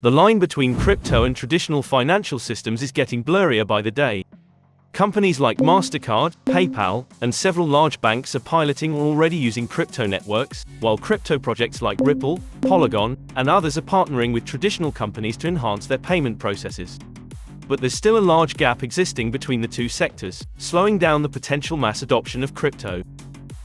The line between crypto and traditional financial systems is getting blurrier by the day. Companies like MasterCard, PayPal, and several large banks are piloting or already using crypto networks, while crypto projects like Ripple, Polygon, and others are partnering with traditional companies to enhance their payment processes. But there's still a large gap existing between the two sectors, slowing down the potential mass adoption of crypto.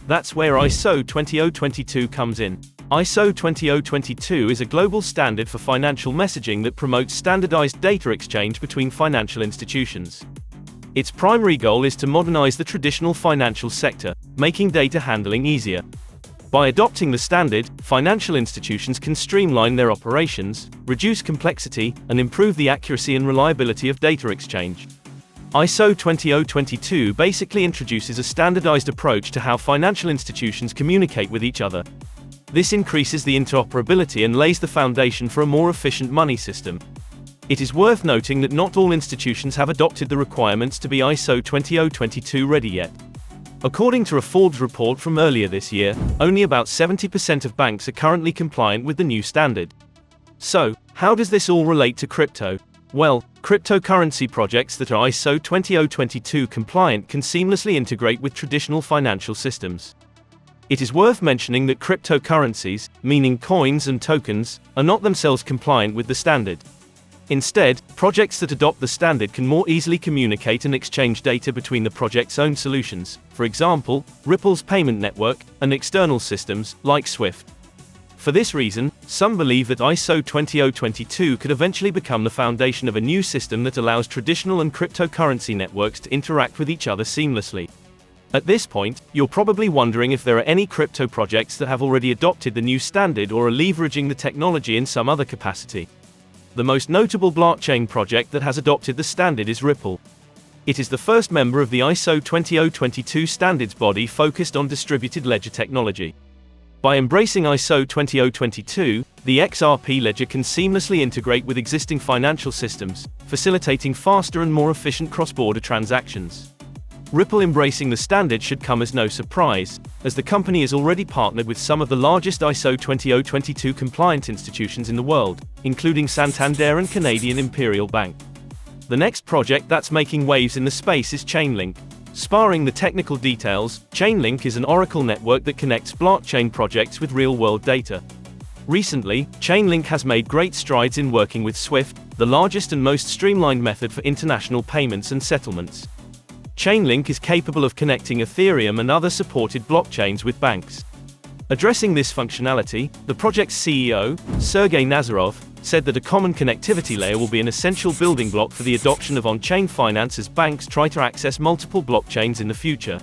That's where ISO 20022 comes in. ISO 20022 is a global standard for financial messaging that promotes standardized data exchange between financial institutions. Its primary goal is to modernize the traditional financial sector, making data handling easier. By adopting the standard, financial institutions can streamline their operations, reduce complexity, and improve the accuracy and reliability of data exchange. ISO 20022 basically introduces a standardized approach to how financial institutions communicate with each other. This increases the interoperability and lays the foundation for a more efficient money system. It is worth noting that not all institutions have adopted the requirements to be ISO 20022 ready yet. According to a Forbes report from earlier this year, only about 70% of banks are currently compliant with the new standard. So, how does this all relate to crypto? Well, cryptocurrency projects that are ISO 20022 compliant can seamlessly integrate with traditional financial systems. It is worth mentioning that cryptocurrencies, meaning coins and tokens, are not themselves compliant with the standard. Instead, projects that adopt the standard can more easily communicate and exchange data between the project's own solutions, for example, Ripple's payment network, and external systems, like SWIFT. For this reason, some believe that ISO 20022 could eventually become the foundation of a new system that allows traditional and cryptocurrency networks to interact with each other seamlessly. At this point, you're probably wondering if there are any crypto projects that have already adopted the new standard or are leveraging the technology in some other capacity. The most notable blockchain project that has adopted the standard is Ripple. It is the first member of the ISO 20022 standards body focused on distributed ledger technology. By embracing ISO 20022, the XRP ledger can seamlessly integrate with existing financial systems, facilitating faster and more efficient cross-border transactions. Ripple embracing the standard should come as no surprise, as the company is already partnered with some of the largest ISO 20022 compliant institutions in the world, including Santander and Canadian Imperial Bank. The next project that's making waves in the space is Chainlink. Sparring the technical details, Chainlink is an Oracle network that connects blockchain projects with real-world data. Recently, Chainlink has made great strides in working with SWIFT, the largest and most streamlined method for international payments and settlements. Chainlink is capable of connecting Ethereum and other supported blockchains with banks. Addressing this functionality, the project's CEO, Sergey Nazarov, said that a common connectivity layer will be an essential building block for the adoption of on-chain finance as banks try to access multiple blockchains in the future.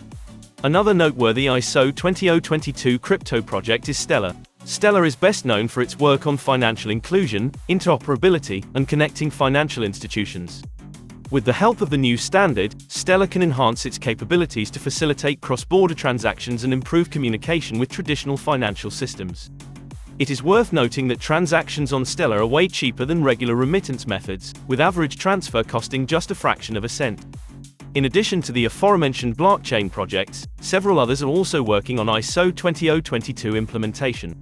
Another noteworthy ISO 20022 crypto project is Stellar. Stellar is best known for its work on financial inclusion, interoperability, and connecting financial institutions. With the help of the new standard, Stellar can enhance its capabilities to facilitate cross-border transactions and improve communication with traditional financial systems. It is worth noting that transactions on Stellar are way cheaper than regular remittance methods, with average transfer costing just a fraction of a cent. In addition to the aforementioned blockchain projects, several others are also working on ISO 20022 implementation.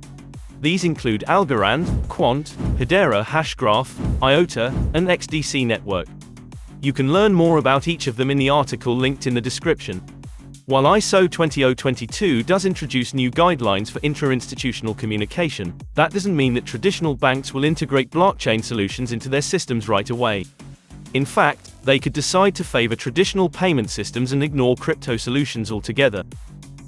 These include Algorand, Quant, Hedera Hashgraph, IOTA, and XDC Network. You can learn more about each of them in the article linked in the description. While ISO 20022 does introduce new guidelines for intra-institutional communication, that doesn't mean that traditional banks will integrate blockchain solutions into their systems right away. In fact, they could decide to favor traditional payment systems and ignore crypto solutions altogether.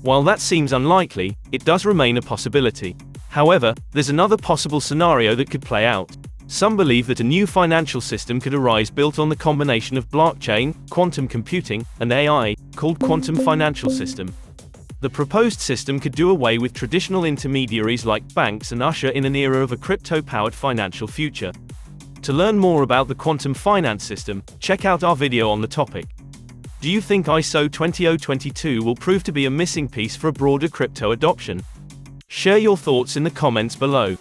While that seems unlikely, it does remain a possibility. However, there's another possible scenario that could play out. Some believe that a new financial system could arise built on the combination of blockchain, quantum computing, and AI, called quantum financial system. The proposed system could do away with traditional intermediaries like banks and usher in an era of a crypto-powered financial future. To learn more about the quantum finance system, check out our video on the topic. Do you think ISO 20022 will prove to be a missing piece for a broader crypto adoption? Share your thoughts in the comments below.